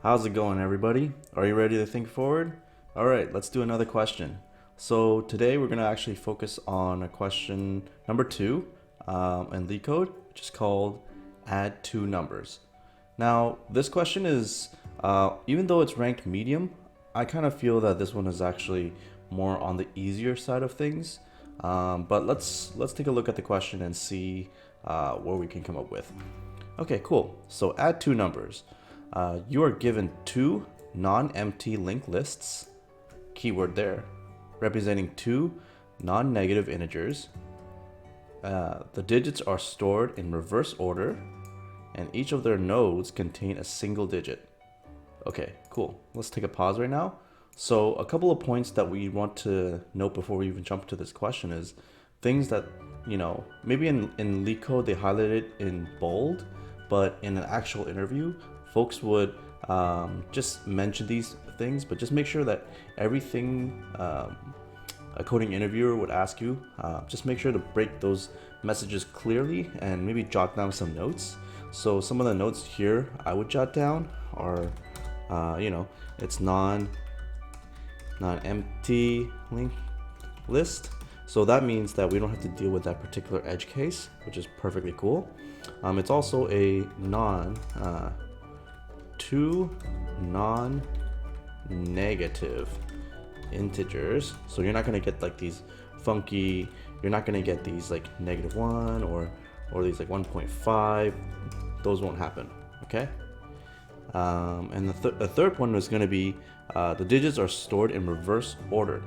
How's it going, everybody? Are you ready to think forward? All right, let's do another question. So today we're going to actually focus on a question number 2 in LeetCode, which is called add two numbers. Now, this question is, even though it's ranked medium, I kind of feel that this one is actually more on the easier side of things. But let's take a look at the question and see what we can come up with. Okay, cool. So add two numbers. You are given two non-empty linked lists, keyword there, representing two non-negative integers. The digits are stored in reverse order, and each of their nodes contain a single digit. Okay, cool. Let's take a pause right now. So a couple of points that we want to note before we even jump to this question is things that, maybe in LeetCode they highlighted it in bold, but in an actual interview, folks would just mention these things, but just make sure that everything a coding interviewer would ask you, just make sure to break those messages clearly and maybe jot down some notes. So some of the notes here I would jot down are, it's non-empty linked list. So that means that we don't have to deal with that particular edge case, which is perfectly cool. It's also a two non-negative integers. So you're not gonna get like these funky, you're not gonna get these like -1 or these like 1.5. Those won't happen, okay? And the third one is gonna be the digits are stored in reverse order,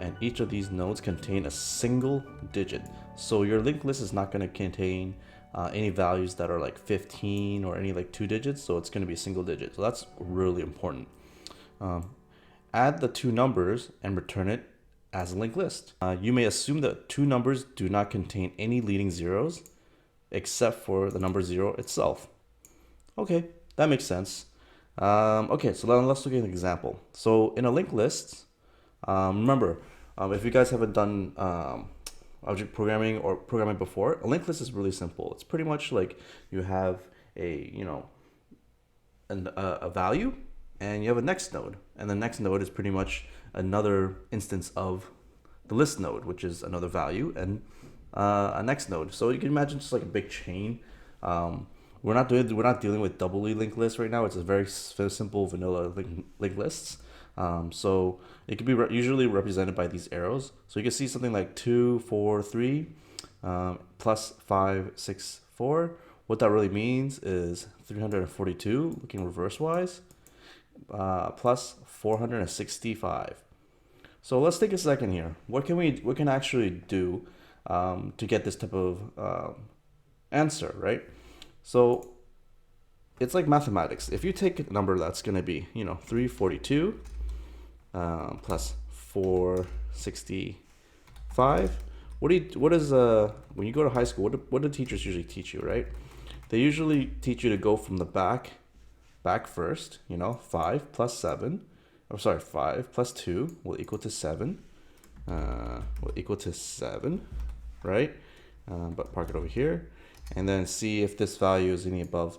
and each of these nodes contain a single digit. So your linked list is not going to contain any values that are like 15 or any like 2 digits, so it's going to be a single digit. So that's really important. Add the two numbers and return it as a linked list. You may assume that two numbers do not contain any leading zeros except for the number 0 itself. Okay, that makes sense. Okay, so let's look at an example. So in a linked list, remember, if you guys haven't done object programming or programming before, a linked list is really simple. It's pretty much like you have a value, and you have a next node, and the next node is pretty much another instance of the list node, which is another value, and a next node. So you can imagine just like a big chain. We're not dealing with doubly linked lists right now. It's a very simple vanilla linked lists. So it can be usually represented by these arrows. So you can see something like 2, 4, 3, plus 5, 6, 4. What that really means is 342, looking reverse wise, plus 465. So let's take a second here. What can actually do to get this type of answer, right? So it's like mathematics. If you take a number that's going to be, 342 plus 465, when you go to high school, what do teachers usually teach you, right? They usually teach you to go from the back first, 5 plus 7, 5 plus 2 will equal to 7, right? But park it over here, and then see if this value is any above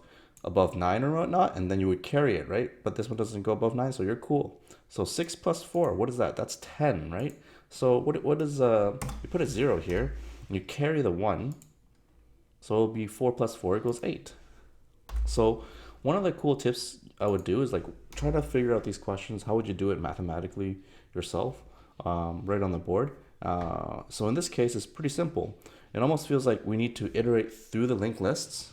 9 or whatnot, and then you would carry it, right? But this one doesn't go above 9, so you're cool. So 6 plus 4, what is that? That's 10, right? So what is you put a 0 here, and you carry the 1, so it'll be 4 plus 4 equals 8. So one of the cool tips I would do is like try to figure out these questions. How would you do it mathematically yourself, right on the board? So in this case, it's pretty simple. It almost feels like we need to iterate through the linked lists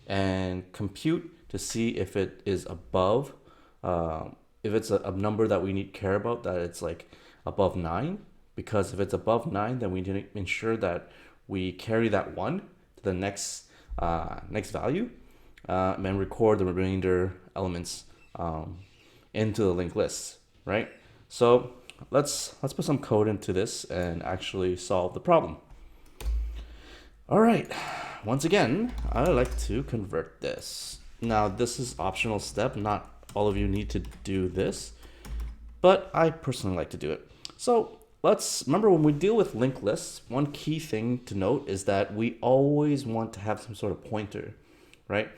and compute to see if it is above, if it's a number that we care about, that it's like above 9. Because if it's above 9, then we need to ensure that we carry that 1 to the next value, and record the remainder elements into the linked lists, right? So let's put some code into this and actually solve the problem. All right, once again, I like to convert this. Now, this is optional step. Not all of you need to do this, but I personally like to do it. So let's remember, when we deal with linked lists, one key thing to note is that we always want to have some sort of pointer, right?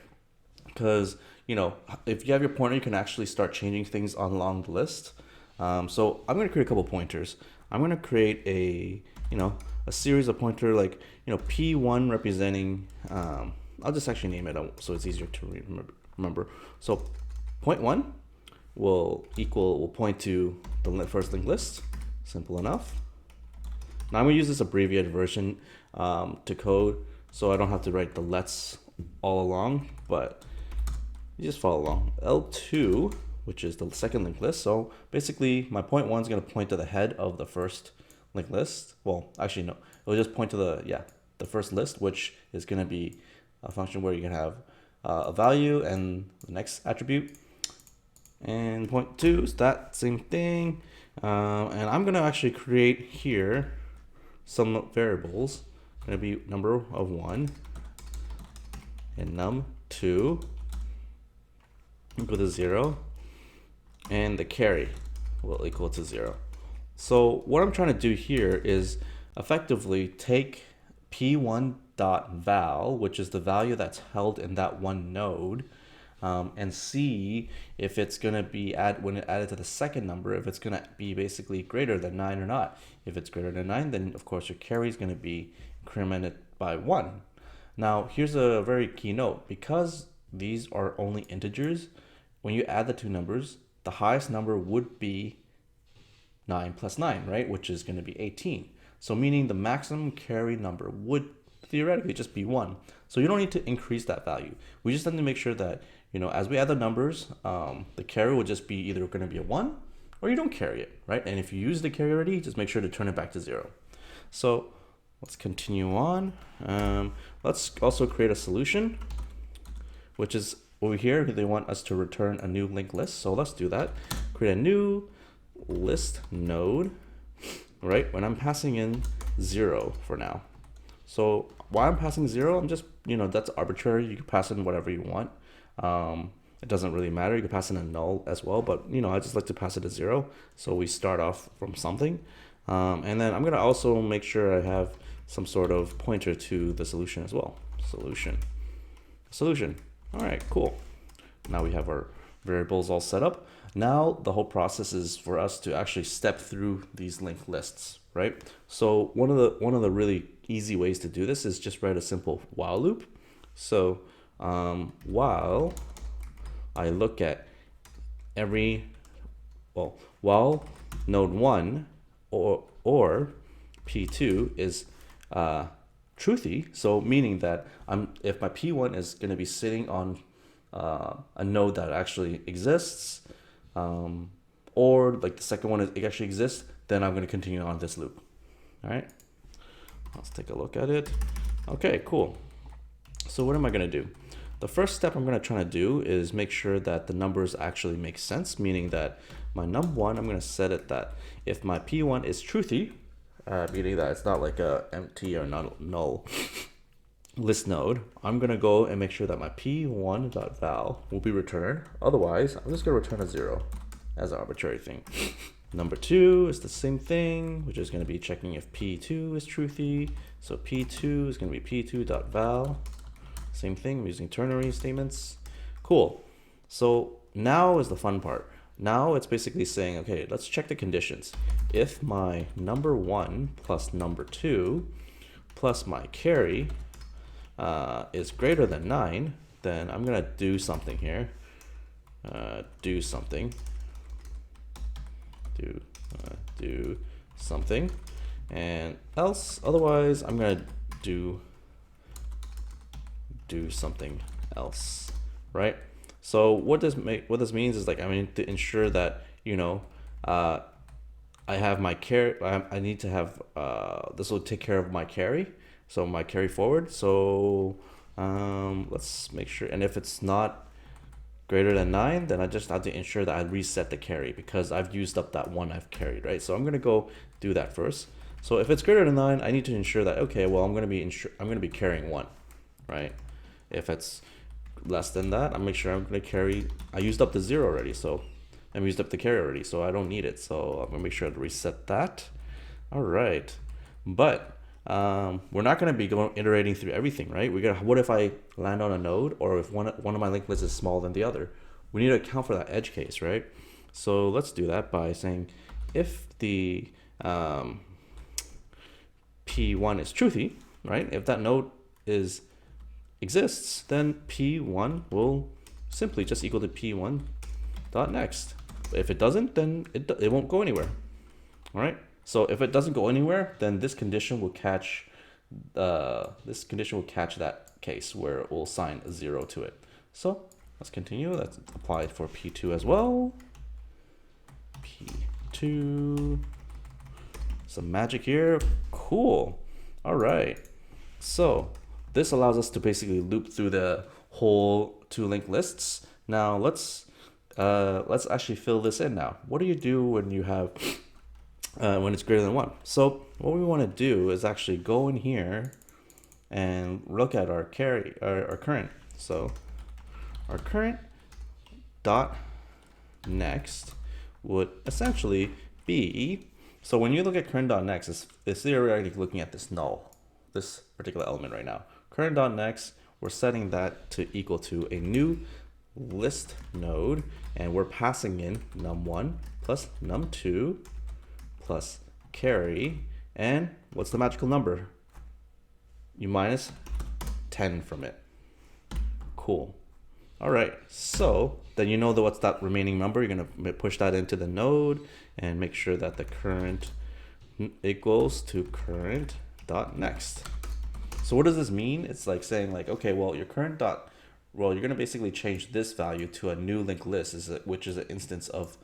because if you have your pointer, you can actually start changing things along the list. So I'm going to create a couple pointers. I'm going to create a series of pointer like P1 representing. I'll just actually name it so it's easier to remember. So point 1 will point to the first linked list. Simple enough. Now I'm going to use this abbreviated version to code, so I don't have to write the lets all along, but you just follow along. L2, which is the second linked list. So basically my point 1 is going to point to the head of the first linked list. Well, actually no, it'll just point to the first list, which is going to be a function where you can have a value and the next attribute. And point 2 is that same thing. And I'm going to actually create here some variables. Going to be number of 1 and num2 equal to 0, and the carry will equal to 0. So what I'm trying to do here is effectively take p1.val, which is the value that's held in that one node, and see if it's going to be when it added to the second number, if it's going to be basically greater than 9 or not. If it's greater than 9, then of course your carry is going to be incremented by 1. Now here's a very key note. Because these are only integers, when you add the two numbers, the highest number would be 9 plus 9, right? Which is going to be 18. So meaning the maximum carry number would theoretically just be 1. So you don't need to increase that value. We just have to make sure that, as we add the numbers, the carry will just be either going to be a 1 or you don't carry it, right? And if you use the carry already, just make sure to turn it back to 0. So let's continue on. Let's also create a solution, which is over here. They want us to return a new linked list. So let's do that. Create a new list node, right? When I'm passing in 0 for now. So why I'm passing 0, I'm just, that's arbitrary. You can pass in whatever you want. It doesn't really matter. You can pass in a null as well, but I just like to pass it to 0. So we start off from something. And then I'm going to also make sure I have some sort of pointer to the solution as well. Solution. All right, cool. Now we have our variables all set up. Now the whole process is for us to actually step through these linked lists, right? So one of the really easy ways to do this is just write a simple while loop. So while I look at while node 1 or P2 is truthy, so meaning that if my P1 is going to be sitting on a node that actually exists, or like the second one it actually exists, then I'm going to continue on this loop. All right, let's take a look at it. Okay, cool. So what am I going to do? The first step I'm going to try to do is make sure that the numbers actually make sense, meaning that my num1, I'm going to set it that if my P1 is truthy, meaning that it's not like a empty or null list node, I'm going to go and make sure that my p1.val will be returned. Otherwise, I'm just going to return a 0 as an arbitrary thing. Number 2 is the same thing, which is going to be checking if p2 is truthy. So p2 is going to be p2.val. Same thing, I'm using ternary statements. Cool. So now is the fun part. Now it's basically saying, okay, let's check the conditions. If my number 1 plus number 2 plus my carry is greater than 9, then I'm going to do something here. Do something. And else, otherwise, I'm going to do something else, right? So what this means is, like, I need to ensure that I have my carry. I need to have this will take care of my carry, so my carry forward. So let's make sure. And if it's not greater than 9, then I just have to ensure that I reset the carry because I've used up that one I've carried, right? So I'm gonna go do that first. So if it's greater than 9, I need to ensure that, okay, well, I'm gonna be carrying 1, right? If it's less than that, I'm gonna carry. I used up the 0 already, so I used up the carry already, so I don't need it. So I'm gonna make sure to reset that. All right, but we're not going to be iterating through everything, right? What if I land on a node, or if one of my linked lists is smaller than the other? We need to account for that edge case, right? So let's do that by saying if the P1 is truthy, right? If that node exists, then P1 will simply just equal to P1 dot next. If it doesn't, then it won't go anywhere. All right. So if it doesn't go anywhere, then this condition will catch that case where it will assign a 0 to it. So let's continue. Let's apply it for P2 as well. P2. Some magic here. Cool. All right. So this allows us to basically loop through the whole 2 linked lists. Now let's actually fill this in now. What do you do when you have when it's greater than 1? So what we want to do is actually go in here and look at our current. So our current dot next would essentially be, so when you look at current dot next, it's theoretically looking at this null, this particular element right now. Current dot next, we're setting that to equal to a new list node, and we're passing in num1 plus num2 plus carry, and what's the magical number? You minus 10 from it. Cool. All right, so then you know what's that remaining number. You're gonna push that into the node and make sure that the current equals to current dot next. So what does this mean? It's like saying like, okay, well, your current dot, well, you're gonna basically change this value to a new linked list, which is an instance of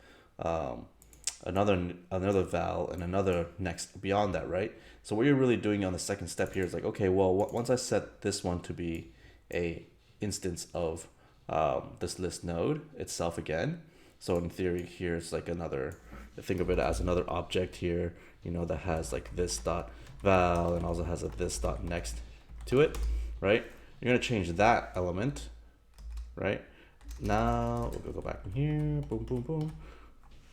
another val and another next beyond that, right? So what you're really doing on the second step here is like, okay, well, once I set this one to be a instance of this list node itself again. So in theory here it's like another, think of it as another object here, you know, that has like this dot val and also has a this dot next to it, right? You're gonna change that element, right? Now we'll go back in here, boom, boom, boom.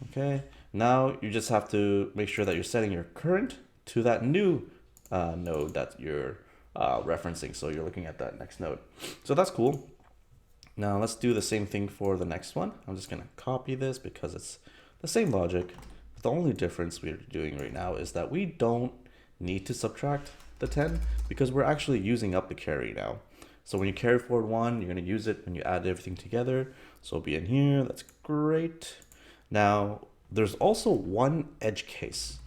Okay, now you just have to make sure that you're setting your current to that new node that you're referencing. So you're looking at that next node. So that's cool. Now let's do the same thing for the next one. I'm just gonna copy this because it's the same logic. The only difference we're doing right now is that we don't need to subtract the 10 because we're actually using up the carry now. So when you carry forward 1, you're gonna use it when you add everything together. So it'll be in here, that's great. Now there's also one edge case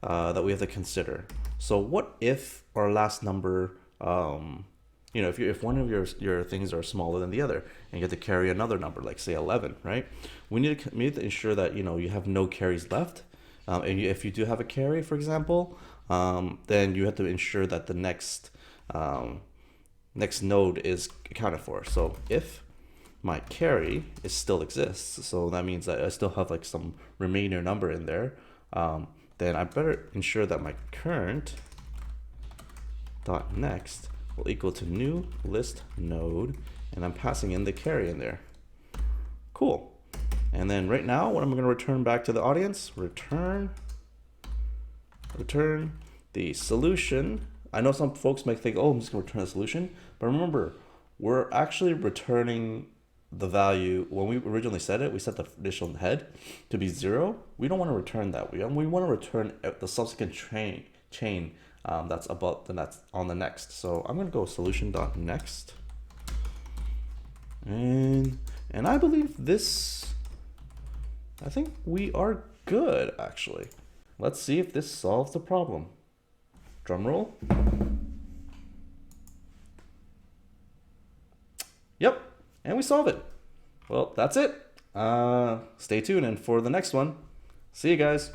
that we have to consider. So what if our last number, you know, if one of your things are smaller than the other and you have to carry another number, like say 11, right? We need to ensure that, you know, you have no carries left. And if you do have a carry, for example, then you have to ensure that the next node is accounted for. So if my carry still exists, so that means that I still have like some remainder number in there, then I better ensure that my current dot next will equal to new list node, and I'm passing in the carry in there. Cool. And then right now, what I'm going to return back to the audience, return the solution. I know some folks might think, oh, I'm just going to return a solution, but remember, we're actually returning the value. When we originally set it, we set the initial head to be 0. We don't want to return that. We want to return the subsequent chain that's about that's on the next. So I'm going to go solution.next, and I believe this, I think we are good actually. Let's see if this solves the problem. Drum roll. Yep, and we solve it. Well, that's it. Stay tuned and for the next one. See you guys.